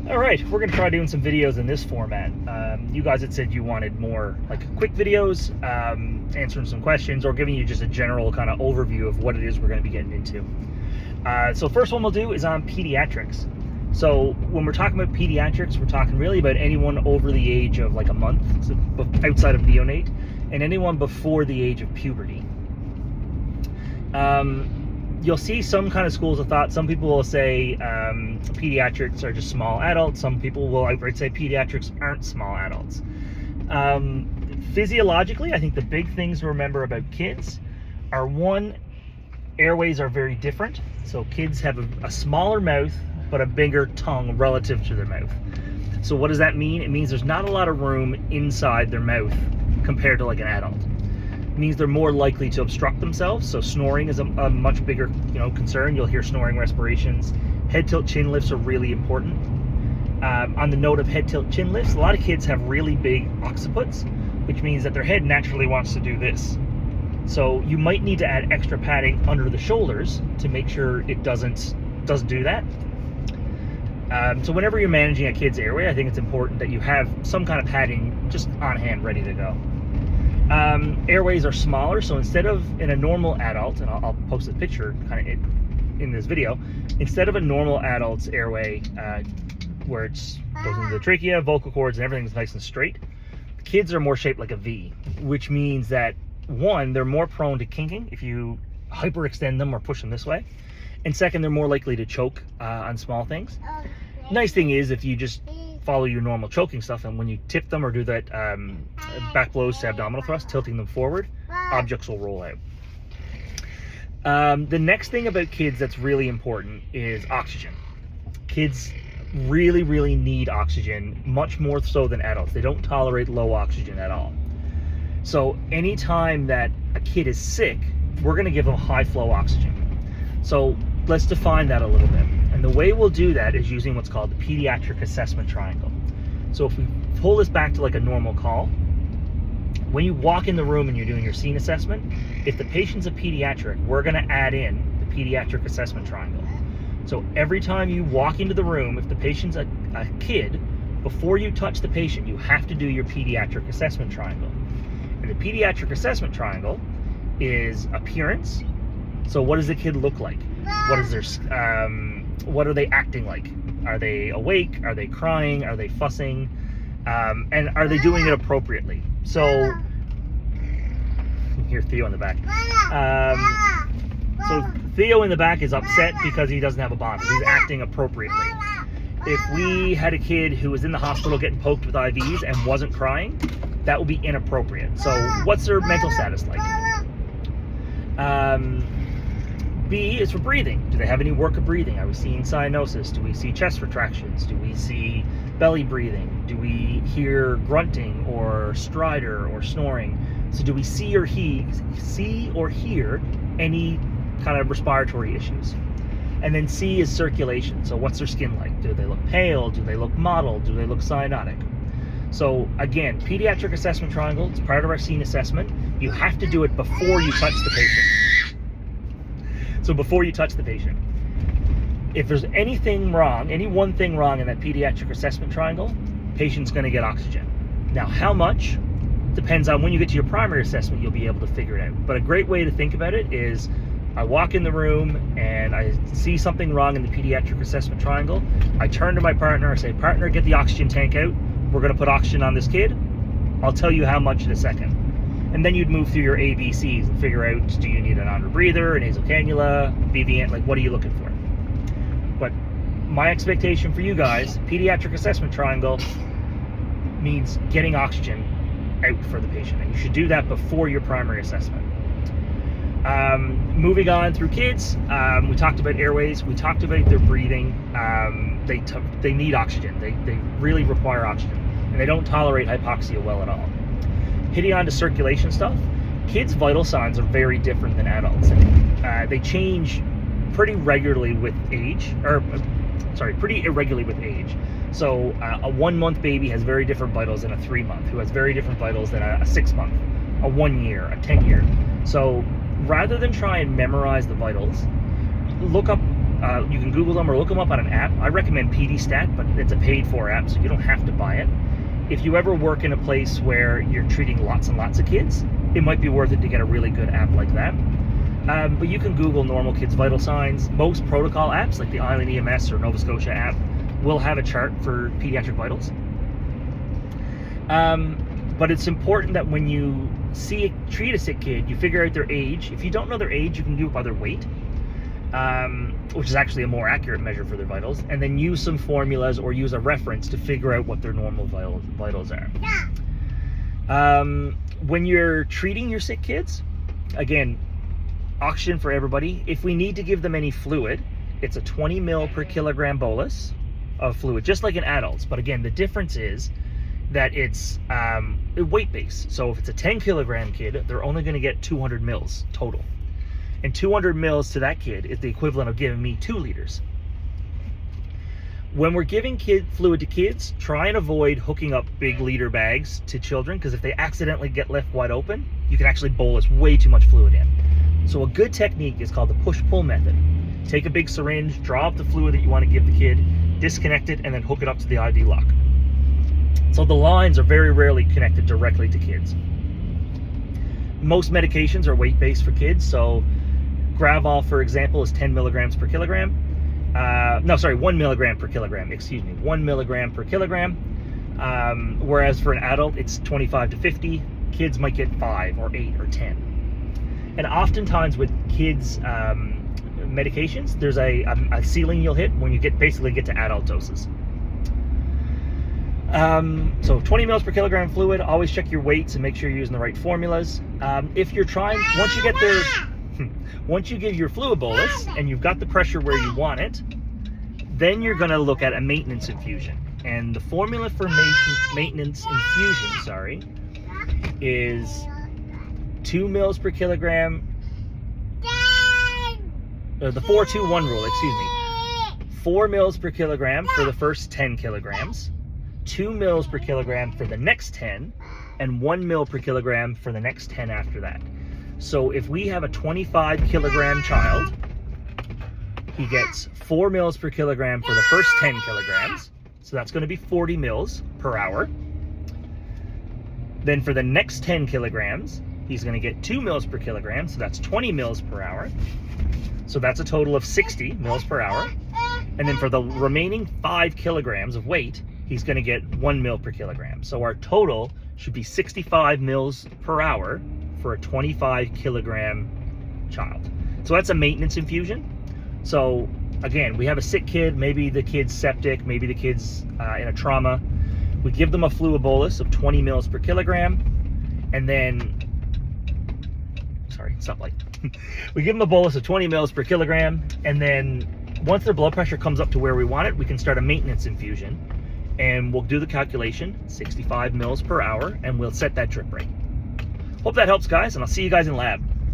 All right, we're gonna try doing some videos in this format. You guys had said you wanted more like quick videos, answering some questions or giving you just a general kind of overview of what it is we're gonna be getting into. So first one we'll do is on pediatrics. So when we're talking about pediatrics, we're talking really about anyone over the age of like a month, so outside of neonate, and anyone before the age of puberty. You'll see some kind of schools of thought. Some people will say pediatrics are just small adults. Some people will outright say pediatrics aren't small adults. Physiologically, I think the big things to remember about kids are, one, airways are very different. So kids have a smaller mouth, but a bigger tongue relative to their mouth. So what does that mean? It means there's not a lot of room inside their mouth compared to like an adult. It means they're more likely to obstruct themselves. So snoring is a much bigger, concern. You'll hear snoring respirations. Head tilt chin lifts are really important. On the note of head tilt chin lifts, a lot of kids have really big occipits, which means that their head naturally wants to do this. So you might need to add extra padding under the shoulders to make sure it doesn't do that. So whenever you're managing a kid's airway, I think it's important that you have some kind of padding just on hand, ready to go. Airways are smaller, so instead of in a normal adult, and I'll post a picture kind of in this video, instead of a normal adult's airway where it goes into the trachea, vocal cords, and everything's nice and straight, kids are more shaped like a V, which means that, one, they're more prone to kinking if you hyperextend them or push them this way, and second, they're more likely to choke on small things. Nice thing is, if you just follow your normal choking stuff, and when you tip them or do that back blows to abdominal thrust, tilting them forward, objects will roll out. The next thing about kids that's really important is oxygen. Kids really need oxygen, much more so than adults. They don't tolerate low oxygen at all. So anytime that a kid is sick, we're going to give them high flow oxygen. So let's define that a little bit. And the way we'll do that is using what's called the pediatric assessment triangle. So if we pull this back to like a normal call, when you walk in the room and you're doing your scene assessment, if the patient's a pediatric, we're going to add in the pediatric assessment triangle. So every time you walk into the room, if the patient's a kid, before you touch the patient, you have to do your pediatric assessment triangle. And the pediatric assessment triangle is appearance. So what does the kid look like? What is their what are they acting like? Are they awake? Are they crying? Are they fussing? And are they doing it appropriately? So you hear Theo in the back. So Theo in the back is upset because he doesn't have a bottle. He's acting appropriately. If we had a kid who was in the hospital getting poked with IVs and wasn't crying, that would be inappropriate. So what's their mental status like? B is for breathing. Do they have any work of breathing? Are we seeing cyanosis? Do we see chest retractions? Do we see belly breathing? Do we hear grunting or stridor or snoring? So do we see or hear any kind of respiratory issues? And then C is circulation. So what's their skin like? Do they look pale? Do they look mottled? Do they look cyanotic? So again, pediatric assessment triangle, it's part of our scene assessment. You have to do it before you touch the patient. So before you touch the patient, if there's anything wrong, any one thing wrong in that pediatric assessment triangle, patient's going to get oxygen. Now, how much depends on when you get to your primary assessment, you'll be able to figure it out. But a great way to think about it is, I walk in the room and I see something wrong in the pediatric assessment triangle. I turn to my partner, I say, partner, get the oxygen tank out. We're going to put oxygen on this kid. I'll tell you how much in a second. And then you'd move through your ABCs and figure out, do you need an under-breather, a nasal cannula, BVN, like what are you looking for? But my expectation for you guys, pediatric assessment triangle means getting oxygen out for the patient. And you should do that before your primary assessment. Moving on through kids, we talked about airways, we talked about their breathing. They need oxygen. They really require oxygen. And they don't tolerate hypoxia well at all. Hitting on to circulation stuff, kids' vital signs are very different than adults. They change pretty regularly with age, pretty irregularly with age. So a 1-month baby has very different vitals than a 3-month, who has very different vitals than a 6-month, a 1 year, a 10 year. So rather than try and memorize the vitals, look up You can Google them or look them up on an app. I recommend Pediatrics, but it's a paid-for app, so you don't have to buy it. If you ever work in a place where you're treating lots and lots of kids, it might be worth it to get a really good app like that. But you can Google normal kids' vital signs. Most protocol apps, like the Island EMS or Nova Scotia app, will have a chart for pediatric vitals. But it's important that when you treat a sick kid, you figure out their age. If you don't know their age, you can do it by their weight, which is actually a more accurate measure for their vitals, and then use some formulas or use a reference to figure out what their normal vitals are. When you're treating your sick kids, again, oxygen for everybody. If we need to give them any fluid, it's a 20 ml per kilogram bolus of fluid, just like in adults. But again, the difference is that it's weight-based. So if it's a 10 kilogram kid, they're only going to get 200 mils total. And 200 mils to that kid is the equivalent of giving me 2 liters. When we're giving fluid to kids, try and avoid hooking up big liter bags to children, because if they accidentally get left wide open, you can actually bolus way too much fluid in. So a good technique is called the push-pull method. Take a big syringe, draw up the fluid that you want to give the kid, disconnect it, and then hook it up to the IV lock. So the lines are very rarely connected directly to kids. Most medications are weight-based for kids, so Gravol, for example, is 10 milligrams per kilogram. 1 milligram per kilogram, 1 milligram per kilogram. Whereas for an adult, it's 25 to 50. Kids might get 5 or 8 or 10. And oftentimes with kids' medications, there's a ceiling you'll hit when you basically get to adult doses. So 20 mils per kilogram fluid, always check your weights and make sure you're using the right formulas. If you're trying, once you give your fluid bolus and you've got the pressure where you want it, then you're going to look at a maintenance infusion. And the formula for maintenance infusion, is 2 mils per kilogram. The 4-2-1 rule, 4 mils per kilogram for the first 10 kilograms. 2 mils per kilogram for the next 10, and 1 mil per kilogram for the next 10 after that. So if we have a 25 kilogram child, he gets 4 mils per kilogram for the first 10 kilograms. So that's going to be 40 mils per hour. Then for the next 10 kilograms, he's going to get 2 mils per kilogram. So that's 20 mils per hour. So that's a total of 60 mils per hour. And then for the remaining 5 kilograms of weight, he's going to get 1 mil per kilogram. So our total should be 65 mils per hour for a 25 kilogram child. So that's a maintenance infusion. So again, we have a sick kid, maybe the kid's septic, maybe the kid's in a trauma. We give them a fluid bolus of 20 mils per kilogram, and then, we give them a bolus of 20 mils per kilogram, and then once their blood pressure comes up to where we want it, we can start a maintenance infusion. And we'll do the calculation, 65 mils per hour, and we'll set that drip rate. Hope that helps, guys, and I'll see you guys in lab.